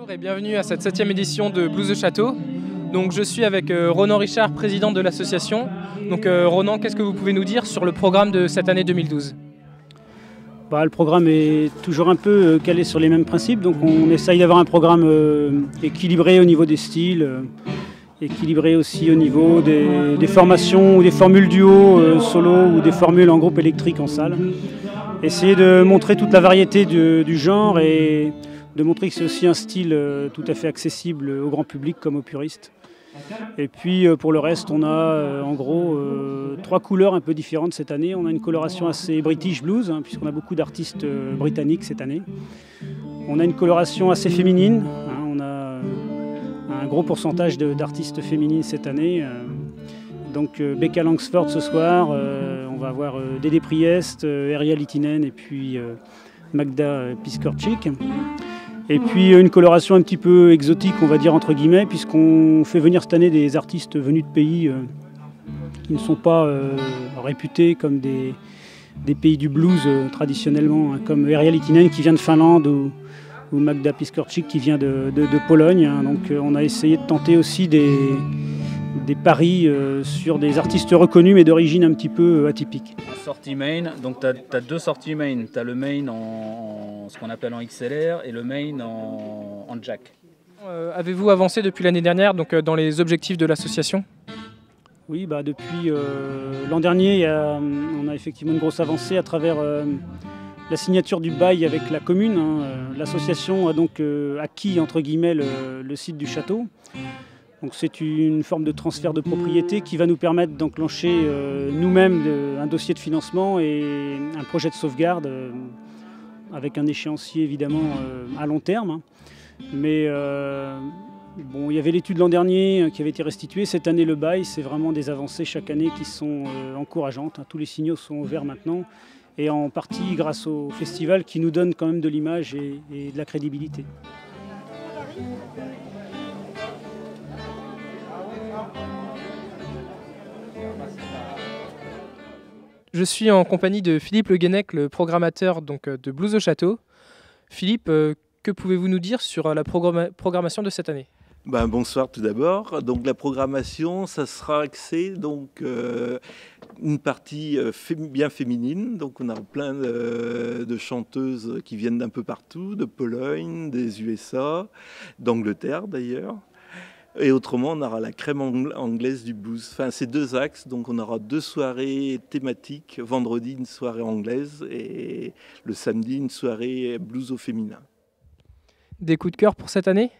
Bonjour et bienvenue à cette 7e édition de Blues the Château. Donc je suis avec Ronan Richard, président de l'association. Donc Ronan, qu'est-ce que vous pouvez nous dire sur le programme de cette année 2012 ? Le programme est toujours un peu calé sur les mêmes principes, donc on essaye d'avoir un programme équilibré au niveau des styles, équilibré aussi au niveau des formations ou des formules duo, solo ou des formules en groupe électrique en salle. Essayer de montrer toute la variété du genre et de montrer que c'est aussi un style tout à fait accessible au grand public comme aux puristes. Et puis pour le reste, on a en gros 3 couleurs un peu différentes cette année. On a une coloration assez British blues, puisqu'on a beaucoup d'artistes britanniques cette année. On a une coloration assez féminine, on a un gros pourcentage d'artistes féminines cette année. Donc Becca Langsford ce soir, on va avoir Dédé Priest, Erja Littinen et puis Magda Piskorczyk. Et puis une coloration un petit peu exotique, on va dire entre guillemets, puisqu'on fait venir cette année des artistes venus de pays qui ne sont pas réputés comme des pays du blues traditionnellement, comme Erja Littinen qui vient de Finlande ou Magda Piskorczyk qui vient de Pologne. Donc on a essayé de tenter aussi des paris sur des artistes reconnus mais d'origine un petit peu atypique. Sortie main, donc tu as 2 sorties main. Tu as le main en ce qu'on appelle en XLR et le main en jack. Avez-vous avancé depuis l'année dernière donc, dans les objectifs de l'association ? Oui, depuis l'an dernier, on a effectivement une grosse avancée à travers la signature du bail avec la commune. L'association a donc acquis entre guillemets le site du château. Donc c'est une forme de transfert de propriété qui va nous permettre d'enclencher nous-mêmes un dossier de financement et un projet de sauvegarde avec un échéancier évidemment à long terme. Mais il y avait l'étude l'an dernier qui avait été restituée. Cette année, le bail, c'est vraiment des avancées chaque année qui sont encourageantes. Tous les signaux sont au vert maintenant et en partie grâce au festival qui nous donne quand même de l'image et de la crédibilité. Je suis en compagnie de Philippe Le Guenec, le programmateur donc, de Blues au Château. Philippe, que pouvez-vous nous dire sur la programmation de cette année ? Bonsoir tout d'abord. Donc la programmation, ça sera axé donc une partie bien féminine. Donc on a plein de chanteuses qui viennent d'un peu partout, de Pologne, des USA, d'Angleterre d'ailleurs. Et autrement, on aura la crème anglaise du blues. Enfin, c'est 2 axes. Donc, on aura 2 soirées thématiques. Vendredi, une soirée anglaise et le samedi, une soirée blues au féminin. Des coups de cœur pour cette année ?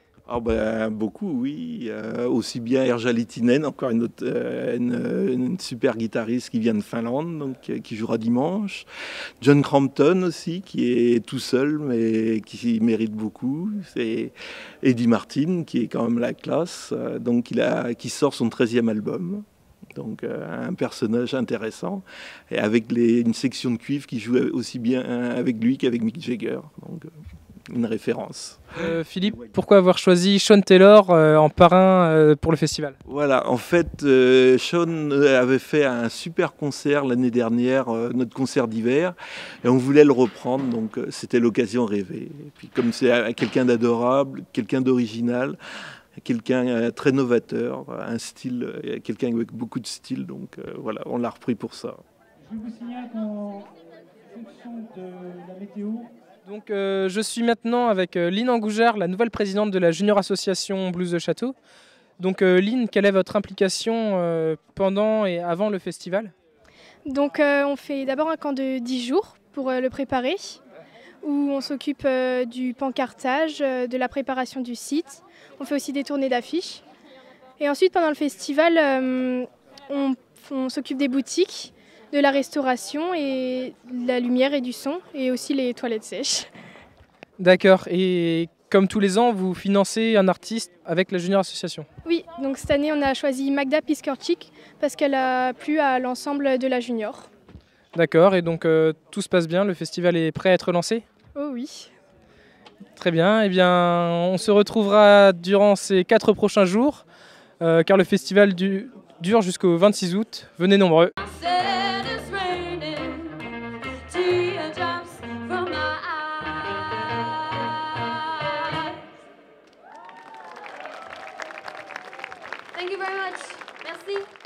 Beaucoup, oui. Aussi bien Erja Littinen, encore une super guitariste qui vient de Finlande, donc, qui jouera dimanche. John Crampton aussi, qui est tout seul, mais qui mérite beaucoup. C'est Eddie Martin, qui est quand même la classe, donc qui sort son 13e album. Donc un personnage intéressant, et avec une section de cuivre qui joue aussi bien avec lui qu'avec Mick Jagger. Donc, une référence. Philippe, pourquoi avoir choisi Sean Taylor en parrain pour le festival ? Voilà, en fait, Sean avait fait un super concert l'année dernière, notre concert d'hiver, et on voulait le reprendre, donc c'était l'occasion rêvée. Et puis comme c'est quelqu'un d'adorable, quelqu'un d'original, quelqu'un très novateur, un style, quelqu'un avec beaucoup de style, donc voilà, on l'a repris pour ça. Je vous signale qu'en fonction de la météo, donc, je suis maintenant avec Lynn Angougère, la nouvelle présidente de la Junior Association Blues the Château. Donc Lynn, quelle est votre implication pendant et avant le festival ? Donc on fait d'abord un camp de 10 jours pour le préparer, où on s'occupe du pancartage, de la préparation du site. On fait aussi des tournées d'affiches. Et ensuite pendant le festival, on s'occupe des boutiques, de la restauration et de la lumière et du son, et aussi les toilettes sèches. D'accord, et comme tous les ans, vous financez un artiste avec la Junior Association ? Oui, donc cette année on a choisi Magda Piskorczyk parce qu'elle a plu à l'ensemble de la Junior. D'accord, et donc tout se passe bien, le festival est prêt à être lancé ? Oh oui. Très bien, eh bien on se retrouvera durant ces 4 prochains jours, car le festival dure jusqu'au 26 août. Venez nombreux. Thank you very much. Merci.